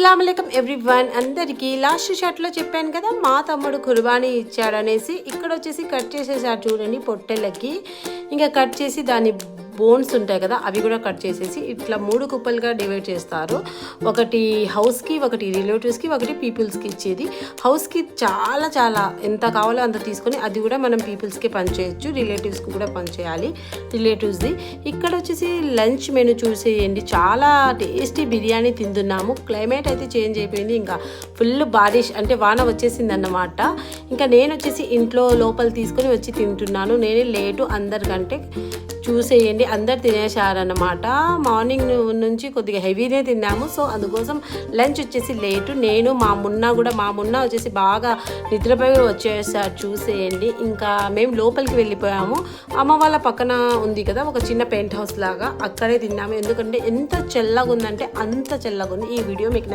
అస్సలాముఅలైకుం everyone అందరికీ last షాట్లో చెప్పాను కదా మా తమ్ముడు కుర్బానీ ఇచ్చాడనేసి. ఇక్కడ వచ్చేసి కట్ చేసేసారు చూడండి పొట్టెలకి. ఇంకా కట్ చేసి దాని బోన్స్ ఉంటాయి కదా అవి కూడా కట్ చేసేసి ఇట్లా 3 కుప్పలుగా డివైడ్ చేస్తారు. ఒకటి హౌస్కి, ఒకటి రిలేటివ్స్కి, ఒకటి పీపుల్స్కి ఇచ్చేది. హౌస్కి చాలా చాలా ఎంత కావాలో అంత తీసుకొని అది కూడా మనం పీపుల్స్కి పంచేయచ్చు, రిలేటివ్స్కి కూడా పంచేయాలి రిలేటివ్స్ది. ఇక్కడ వచ్చేసి లంచ్ మెనూ చూసేయండి, చాలా టేస్టీ బిర్యానీ తింటున్నాము. క్లైమేట్ అయితే చేంజ్ అయిపోయింది, ఇంకా ఫుల్ బారిష్ అంటే వాన వచ్చేసింది అన్నమాట. ఇంకా నేను వచ్చేసి ఇంట్లో లోపల తీసుకొని వచ్చి తింటున్నాను. నేనే లేటు అందరికంటే. చూసేయండి అందరు తినేశారన్నమాట. మార్నింగ్ నుంచి కొద్దిగా హెవీనే తిన్నాము, సో అందుకోసం లంచ్ వచ్చేసి లేటు. నేను మా మున్నా వచ్చేసి బాగా నిద్రపోయి వచ్చేసారు చూసేయండి. ఇంకా మేము లోపలికి వెళ్ళిపోయాము. అమ్మ వాళ్ళ పక్కన ఉంది కదా ఒక చిన్న పెంట్ హౌస్ లాగా, అక్కడే తిన్నాము. ఎందుకంటే ఎంత చల్లగా ఉందంటే అంత చల్లగా ఉంది. ఈ వీడియో మీకు